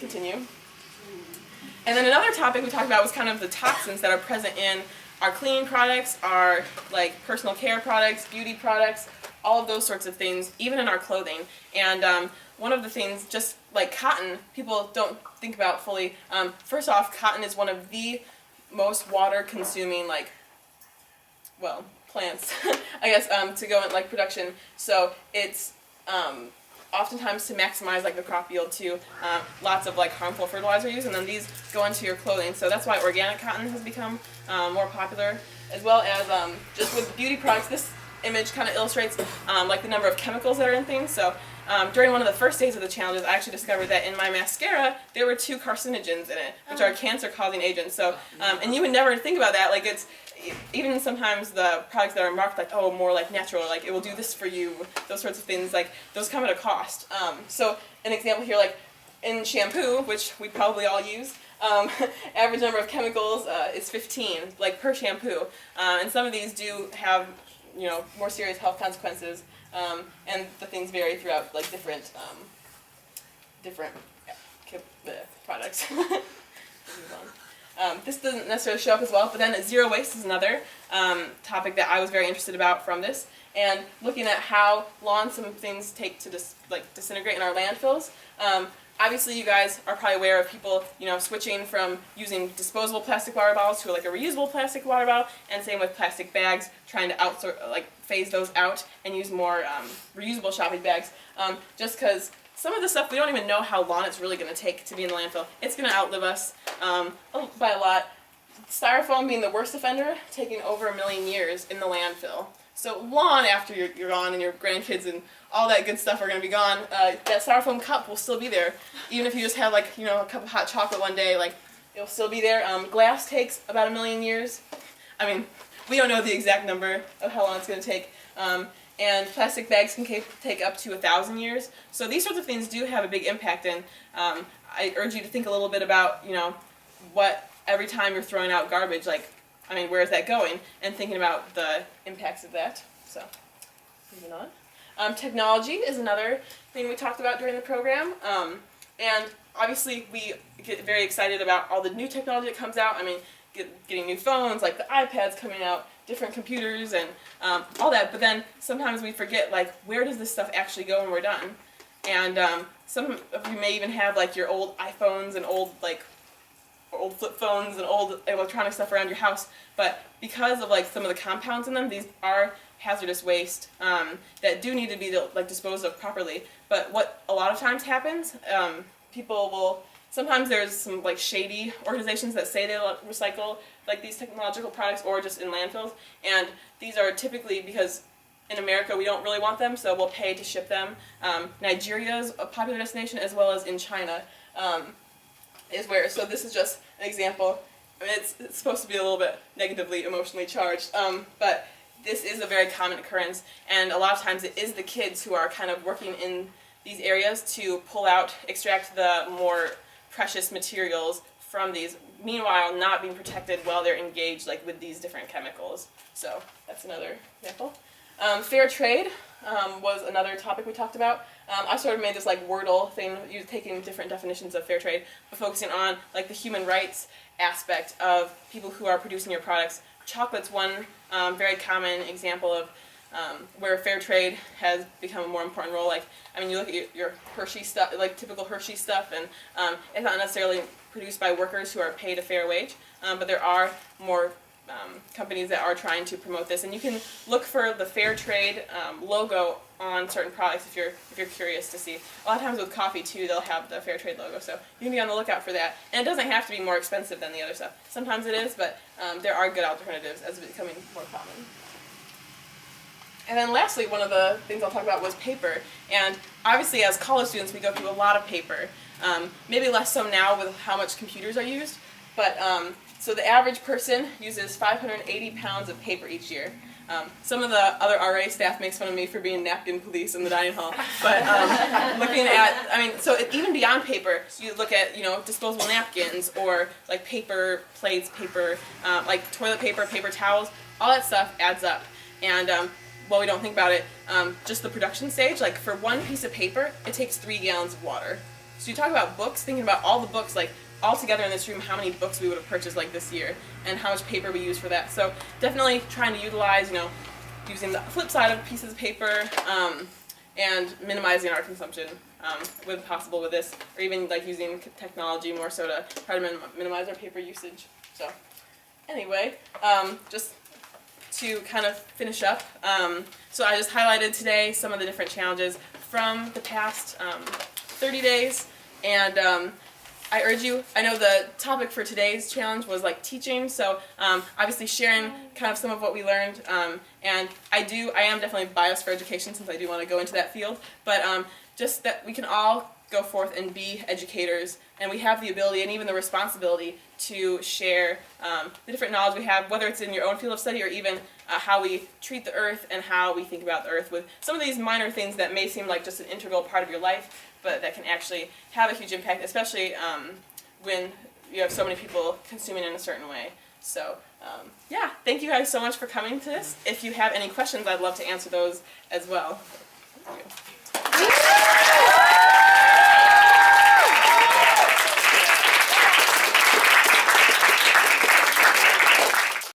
continue. And then another topic we talked about was kind of the toxins that are present in our cleaning products, our like personal care products, beauty products, all of those sorts of things, even in our clothing. And one of the things, just like cotton, people don't think about fully. First off, cotton is one of the most water-consuming, plants, I guess, to go in like production. So it's oftentimes to maximize like the crop yield too. Lots of like harmful fertilizer use, and then these go into your clothing. So that's why organic cotton has become more popular, as well as just with beauty products. This image kind of illustrates like the number of chemicals that are in things. So during one of the first days of the challenges, I actually discovered that in my mascara there were 2 carcinogens in it, which are cancer-causing agents. So and you would never think about that. Like it's even sometimes the products that are marked like, oh, more like natural, like it will do this for you, those sorts of things, like those come at a cost. So an example here, like in shampoo, which we probably all use, average number of chemicals is 15, like per shampoo, and some of these do have, you know, more serious health consequences, and the things vary throughout like different products. This doesn't necessarily show up as well, but then zero waste is another topic that I was very interested about from this, and looking at how long some things take to disintegrate in our landfills. Obviously, you guys are probably aware of people, you know, switching from using disposable plastic water bottles to like a reusable plastic water bottle, and same with plastic bags, trying to phase those out and use more reusable shopping bags. Just because some of the stuff we don't even know how long it's really going to take to be in the landfill. It's going to outlive us by a lot. Styrofoam being the worst offender, taking over 1 million years in the landfill. So long after you're gone and your grandkids and all that good stuff are going to be gone, that styrofoam cup will still be there. Even if you just have like, you know, a cup of hot chocolate one day, like it'll still be there. Glass takes about 1 million years. I mean, we don't know the exact number of how long it's going to take. And plastic bags can take up to 1,000 years. So these sorts of things do have a big impact, and I urge you to think a little bit about, you know, what every time you're throwing out garbage, like, I mean, where is that going? And thinking about the impacts of that. So, moving on. Technology is another thing we talked about during the program. And obviously we get very excited about all the new technology that comes out. I mean, getting new phones, like the iPads coming out, different computers, and all that. But then sometimes we forget, like, where does this stuff actually go when we're done? And some of you may even have like your old iPhones and old flip phones and old electronic stuff around your house. But because of like some of the compounds in them, these are hazardous waste that do need to be like disposed of properly. But what a lot of times happens, people will. Sometimes there's some like shady organizations that say they recycle like these technological products, or just in landfills, and these are typically because in America we don't really want them, so we'll pay to ship them. Nigeria is a popular destination, as well as in China is where. So this is just an example. I mean, it's supposed to be a little bit negatively emotionally charged, but this is a very common occurrence, and a lot of times it is the kids who are kind of working in these areas to extract the more precious materials from these, meanwhile not being protected while they're engaged like with these different chemicals. So that's another example. Fair trade was another topic we talked about. I sort of made this like Wordle thing, taking different definitions of fair trade, but focusing on like the human rights aspect of people who are producing your products. Chocolate's one very common example of where fair trade has become a more important role. Like, I mean, you look at your Hershey stuff, like typical Hershey stuff, and it's not necessarily produced by workers who are paid a fair wage, but there are more companies that are trying to promote this, and you can look for the fair trade logo on certain products if you're curious to see. A lot of times with coffee too, they'll have the fair trade logo, so you can be on the lookout for that. And it doesn't have to be more expensive than the other stuff. Sometimes it is, but there are good alternatives as it's becoming more common. And then lastly, one of the things I'll talk about was paper. And obviously as college students we go through a lot of paper. Maybe less so now with how much computers are used, but so the average person uses 580 pounds of paper each year. Some of the other RA staff makes fun of me for being napkin police in the dining hall, but looking at, I mean, so even beyond paper, you look at, you know, disposable napkins, or like paper plates, paper, like toilet paper, paper towels, all that stuff adds up. And while we don't think about it, just the production stage, like for one piece of paper, it takes 3 gallons of water. So you talk about books, thinking about all the books, like all together in this room, how many books we would have purchased like this year, and how much paper we use for that. So definitely trying to utilize, using the flip side of pieces of paper, and minimizing our consumption when possible with this, or even like using technology more so to try to minimize our paper usage. So anyway, just to kind of finish up, so I just highlighted today some of the different challenges from the past 30 days, and I urge you, I know the topic for today's challenge was like teaching, so obviously sharing kind of some of what we learned, and I am definitely biased for education since I do want to go into that field, but just that we can all go forth and be educators, and we have the ability and even the responsibility to share the different knowledge we have, whether it's in your own field of study or even how we treat the earth and how we think about the earth, with some of these minor things that may seem like just an integral part of your life, but that can actually have a huge impact, especially when you have so many people consuming in a certain way. So yeah, thank you guys so much for coming to this. If you have any questions, I'd love to answer those as well. Thank you.